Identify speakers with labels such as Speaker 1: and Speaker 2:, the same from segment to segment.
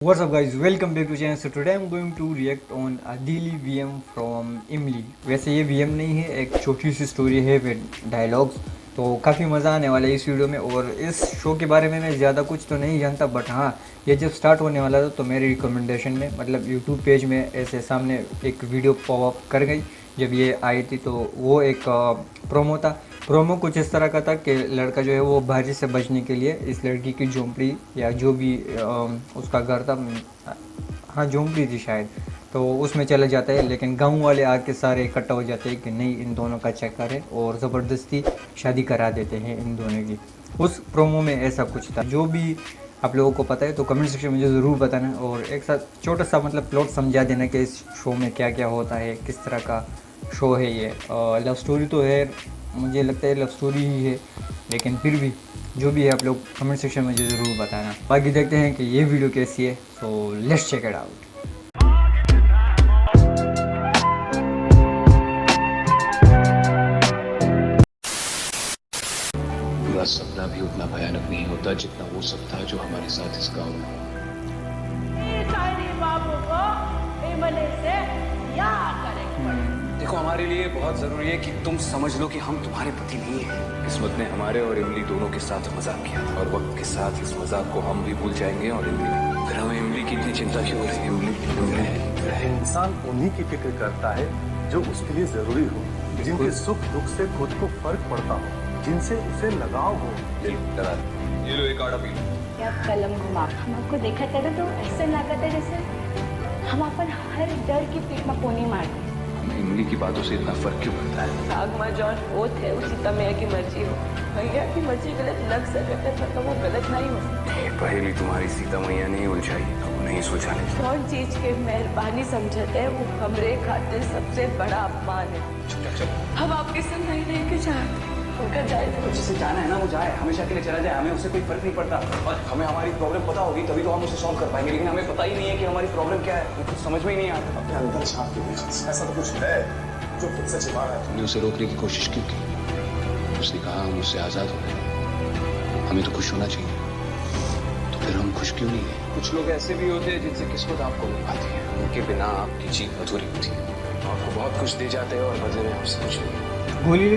Speaker 1: What's up guys, welcome back to channel. So today I'm going to react on Adili VM from इमली। वैसे ये VM नहीं है, एक छोटी सी स्टोरी है विद डायलॉग्स। तो काफ़ी मज़ा आने वाला है इस वीडियो में। और इस शो के बारे में मैं ज़्यादा कुछ तो नहीं जानता, बट हाँ, ये जब स्टार्ट होने वाला था तो मेरे रिकमेंडेशन में मतलब यूट्यूब पेज में ऐसे सामने एक वीडियो पॉपअप कर गई जब ये आई थी। तो वो एक प्रोमो था। प्रोमो कुछ इस तरह का था कि लड़का जो है वो बारिश से बचने के लिए इस लड़की की झोंपड़ी या जो भी उसका घर था, हाँ झोंपड़ी थी शायद, तो उसमें चला जाता है। लेकिन गांव वाले आके सारे इकट्ठा हो जाते हैं कि नहीं, इन दोनों का चक्कर है, और ज़बरदस्ती शादी करा देते हैं इन दोनों की। उस प्रोमो में ऐसा कुछ था। जो भी आप लोगों को पता है तो कमेंट सेक्शन में मुझे ज़रूर बताना, और एक साथ छोटा सा मतलब प्लॉट समझा देना कि इस शो में क्या क्या होता है, किस तरह का शो है ये। लव स्टोरी तो है, मुझे लगता है लव स्टोरी ही है, लेकिन फिर भी जो भी है आप लोग कमेंट सेक्शन में मुझे ज़रूर बताना। बाकी देखते हैं कि ये वीडियो कैसी है। So let's check it out.
Speaker 2: पूरा सपना भी उतना भयानक नहीं होता जितना वो सब था जो हमारे साथ इस गांव में।
Speaker 3: देखो, हमारे लिए बहुत जरूरी है कि तुम समझ लो कि हम तुम्हारे पति नहीं हैं। किस्मत ने हमारे और इमली दोनों के साथ मजाक किया था, और वक्त के साथ इस मजाक को हम भी भूल जाएंगे। और इमली, फिर हमें इमली की इतनी चिंता क्यों हो रही है? इमली
Speaker 4: इंसान उन्हीं की फिक्र करता है जो उसके लिए जरूरी हो, जिनके सुख दुख से खुद को फर्क पड़ता हो, जिनसे उसे लगाव हो।
Speaker 3: ये लो एक आड़ा पी लो।
Speaker 5: क्या कलम घुमा, हम आपको देखा था तो ऐसे लगा था जैसे हम अपन हर डर की पीठ में पोनी मारते।
Speaker 2: हमें इमली की बातों से इतना फर्क क्यों पड़ता है?
Speaker 6: नागमा जॉन वो थे, उसी तमैया की मर्जी हो, भैया की मर्जी गलत लग सके तो वो गलत नहीं हो सकती।
Speaker 3: ये पहली तुम्हारी सीता मैया नहीं उलझाई, वो नहीं सोचा नहीं।
Speaker 6: कौन चीज के मेहरबानी समझते हैं, वो हमरे खातिर सबसे बड़ा अपमान है। हम आपकी सुनवाई नहीं के चाहते, उनका जाए
Speaker 3: जिसे जाना है ना वो जाए, हमेशा के लिए चला जाए, हमें उससे कोई फर्क नहीं पड़ता। और हमें हमारी प्रॉब्लम पता होगी तभी तो हम उसे सॉल्व कर पाएंगे, लेकिन हमें पता ही नहीं है कि हमारी प्रॉब्लम क्या है। कुछ समझ में ही नहीं आता।
Speaker 4: अपने अंदर झांक के देखिए, ऐसा तो कुछ है जो खुद से छिपा रहा है।
Speaker 2: तुमने उसे रोकने की कोशिश क्यों की? उसने कहा हम उससे आजाद हो गए, हमें तो खुश होना चाहिए, तो फिर हम खुश क्यों नहीं है?
Speaker 3: कुछ लोग ऐसे भी होते हैं जिनसे किस्मत आपको मिल पाती है, उनके बिना आपकी जीत अधूरी होती है। आपको बहुत कुछ दे जाते हैं और बदले में हमसे कुछ नहीं।
Speaker 1: गोली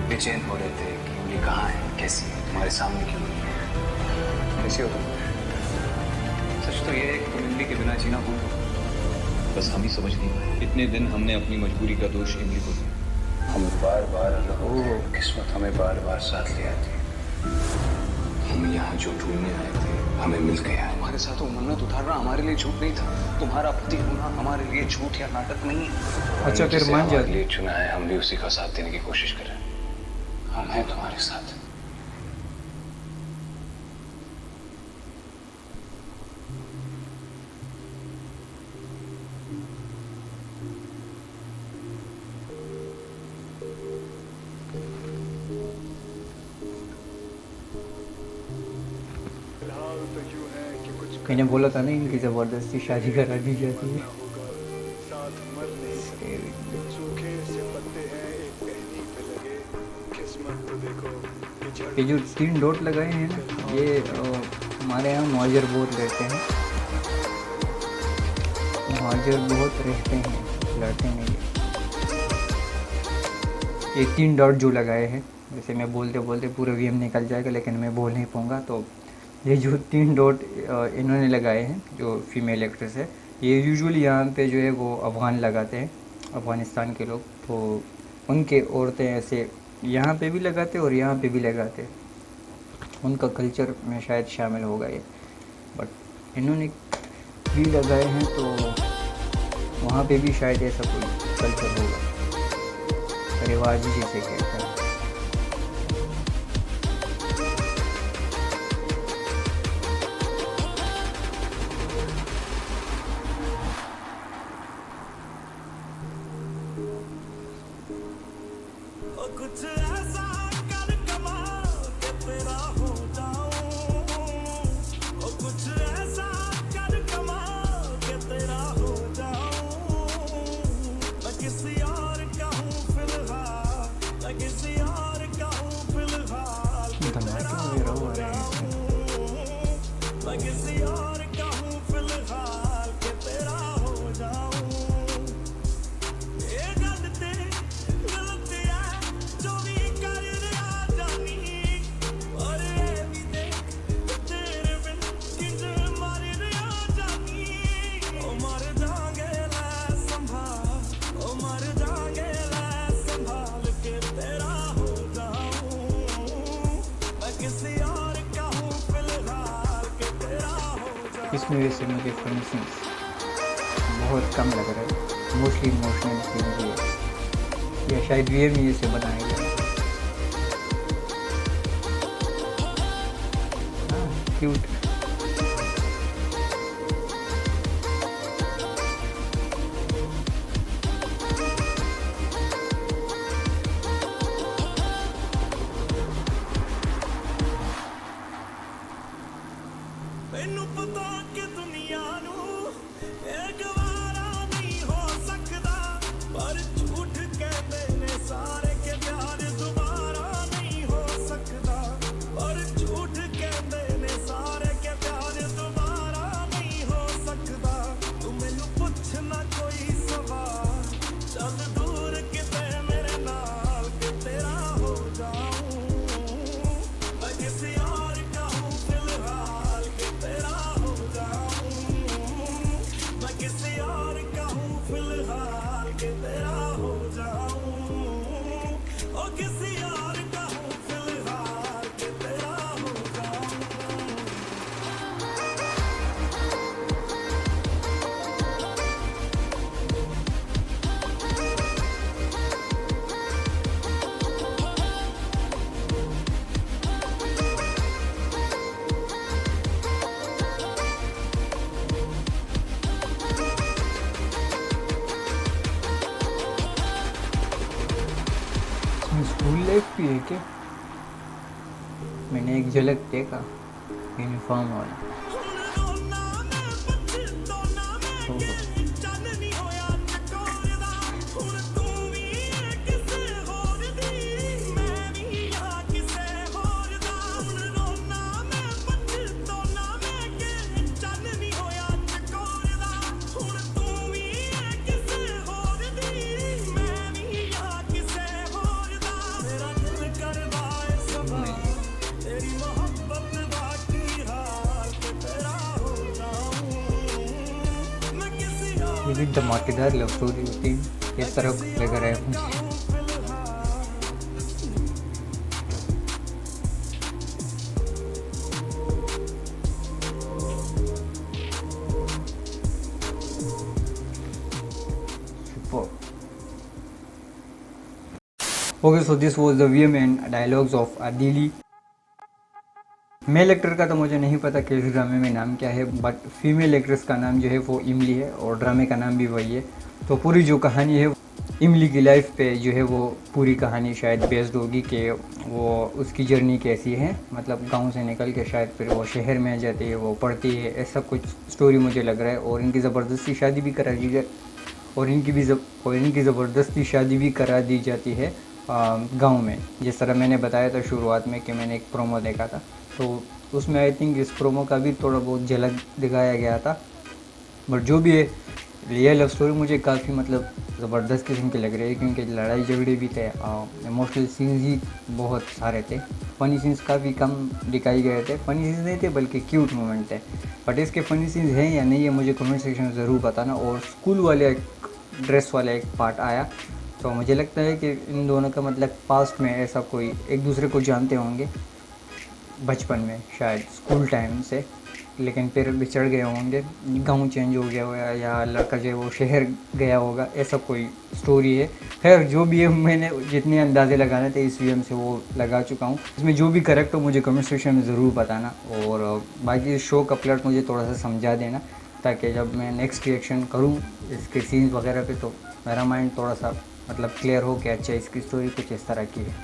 Speaker 3: बेचैन हो रहे थे कि इमली कहाँ है, कैसी है, तुम्हारे सामने क्यों नहीं है, कैसी हो तुम? सच तो ये है कि तुम इमली के बिना जीना भूल गए।
Speaker 2: बस हम ही समझ नहीं पाए। इतने दिन हमने अपनी मजबूरी का दोष इमली को दिया।
Speaker 3: हम बार बार अलग हो गए, किस्मत हमें बार बार साथ ले आती है।
Speaker 2: हम यहाँ जो ढूंढने आए थे हमें मिल गया।
Speaker 3: हमारे साथ वो मन्नत उतारना हमारे लिए झूठ नहीं था, तुम्हारा पति होना हमारे लिए झूठ या नाटक नहीं है।
Speaker 1: अच्छा, फिर
Speaker 3: जिसे
Speaker 1: मान
Speaker 3: हमारे
Speaker 1: जाते।
Speaker 3: लिए चुना है, हम भी उसी का साथ देने की कोशिश करें। हम हैं तुम्हारे साथ।
Speaker 1: मैंने बोला था ना, इनकी ज़बरदस्ती शादी करा दी जाती है। ये जो 3 डॉट लगाए हैं ना, ये हमारे यहाँ मुहाजिर बहुत रहते हैं, मुहाजिर बहुत रहते हैं, लड़ते नहीं है। ये 3 डॉट जो लगाए हैं, जैसे मैं बोलते बोलते पूरा वीएम निकल जाएगा, लेकिन मैं बोल नहीं पाऊँगा। तो ये जो 3 डॉट इन्होंने लगाए हैं, जो फीमेल एक्ट्रेस है, ये यूजुअली यहाँ पे जो है वो अफ़गान लगाते हैं, अफ़गानिस्तान के लोग। तो उनके औरतें ऐसे यहाँ पे भी लगाते और यहाँ पे भी लगाते, उनका कल्चर में शायद शामिल होगा ये। बट इन्होंने भी लगाए हैं तो वहाँ पे भी शायद ऐसा कोई कल्चर होगा, रिवाज जिसे कहते हैं।
Speaker 7: कुछ ऐसा कर कमाल के तेरा हो जाऊं, ओ कुछ ऐसा कर कमाल के तेरा हो जाऊं। मैं किसी और का हूँ फिलहाल, मैं किसी और का हूँ फिलहाल,
Speaker 1: धमाके वगैरह हो रहे हैं।
Speaker 7: मैं किसी किसी और का हूँ फिलहाल के तेरा हो जाऊं ये गलतियां जो भी कर रहा जानी और ये भी देख तेरे बिन किंज मर रहा जानी ओ मर जाएंगे ला संभाल ओ मर जाएंगे ला संभाल के तेरा हो जाऊं मैं किसी और का हूँ फिलहाल के तेरा हो जाऊं
Speaker 1: इसमें वैसे मुझे फनी सीन्स बहुत कम लग रहा है, मोस्टली इमोशनल सीन्स ही है, या शायद वीएम ही इसे बनाया गया। हाँ, क्यूट।
Speaker 7: मैनू पता कि दुनिया नू एक वारा नहीं हो सकता पर झूठ कहते ने सारे के प्यार दोबारा नहीं हो सकता पर झूठ कहते ने सारे के प्यार दोबारा नहीं हो सकता तू मैनू पूछना कोई सवाल चल दूर किते मेरे नाल के तेरा हो जाऊं मैं किसी और का हूँ फिलहाल के तेरा हो जाऊं मैं किसी और का हूँ फिलहाल के तेरा हो जाऊं ओ किसी और का हूँ फिलहाल के तेरा हो जाऊं
Speaker 1: इसमें स्कूल लाइफ भी है क्या? मैंने एक झलक देखा यूनिफॉर्म वाला। ओहो।
Speaker 7: चांदनी होया चकोरदा हुण तू भी किसे होर दी मैं भी आ किसे होर दा हुण रोना मैं पछतोना मैं के चांदनी होया चकोरदा हुण तू भी किसे होर दी मैं भी आ किसे होर दा मेरा दिल करदा है सवाल तेरी मोहब्बत बाकी हाल के तेरा हो जाऊं मैं किसी और
Speaker 1: ये भी धमाकेदार लव स्टोरी होती है, इस तरह लेकर आए मुझे। Okay, so this was the VM and dialogues of Adili. Male actor का तो मुझे नहीं पता कि इस ड्रामे में नाम क्या है, बट फीमेल एक्ट्रेस का नाम जो है वो इमली है और ड्रामे का नाम भी वही है। तो पूरी जो कहानी है इमली की लाइफ पे जो है वो पूरी कहानी शायद बेस्ड होगी कि वो उसकी जर्नी कैसी है, मतलब गांव से निकल के शायद फिर वो शहर में आ जाती है, वो पढ़ती है, ऐसा कुछ स्टोरी मुझे लग रहा है। और इनकी ज़बरदस्ती शादी भी करा दी जाए और इनकी ज़बरदस्ती शादी भी करा दी जाती है गांव में। जिस तरह मैंने बताया था शुरुआत में कि मैंने एक प्रोमो देखा था, तो उसमें आई थिंक इस प्रोमो का भी थोड़ा बहुत झलक दिखाया गया था। बट जो भी है, ये लव स्टोरी मुझे काफ़ी मतलब ज़बरदस्त किस्म की लग रही है, क्योंकि लड़ाई झगड़े भी थे, इमोशनल सीन्स ही बहुत सारे थे, फ़नी सीन्स काफ़ी कम दिखाए गए थे। फ़नी सीन्स नहीं थे बल्कि क्यूट मोमेंट थे। बट इसके फ़नी सीन्स हैं या नहीं है मुझे कमेंट सेक्शन में ज़रूर बताना। और स्कूल वाले ड्रेस वाला एक पार्ट आया, तो मुझे लगता है कि इन दोनों का मतलब पास्ट में ऐसा कोई एक दूसरे को जानते होंगे बचपन में, शायद स्कूल टाइम से, लेकिन फिर बिछड़ गए होंगे, गांव चेंज हो गया होगा या लड़का जो है वो शहर गया होगा, ऐसा कोई स्टोरी है। खैर जो भी है, मैंने जितने अंदाजे लगाने थे इस वीएम से वो लगा चुका हूँ। इसमें जो भी करेक्ट हो मुझे कमेंट सेक्शन में ज़रूर बताना, और बाकी शो का प्लॉट मुझे थोड़ा सा समझा देना, ताकि जब मैं नेक्स्ट रिएक्शन करूँ इसके सीन्स वगैरह पे तो मेरा माइंड थोड़ा सा मतलब क्लियर हो कि अच्छा इसकी स्टोरी कुछ इस तरह की है।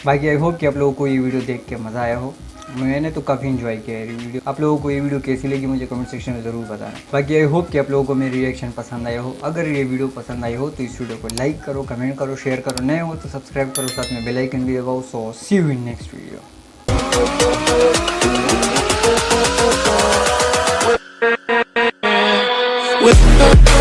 Speaker 1: बाकी आई होप कि आप लोगों को ये वीडियो देख के मज़ा आया हो। मैंने तो काफ़ी इन्जॉय किया है ये वीडियो। आप लोगों को ये वीडियो कैसी लगी मुझे कमेंट सेक्शन में ज़रूर बताना। बाकी आई होप कि आप लोगों को मेरी रिएक्शन पसंद आया हो। अगर ये वीडियो पसंद आई हो तो इस वीडियो को लाइक करो, कमेंट करो, शेयर करो, नए हो तो सब्सक्राइब करो, साथ में बेल आइकन भी दबाओ। So see you in next video.
Speaker 7: with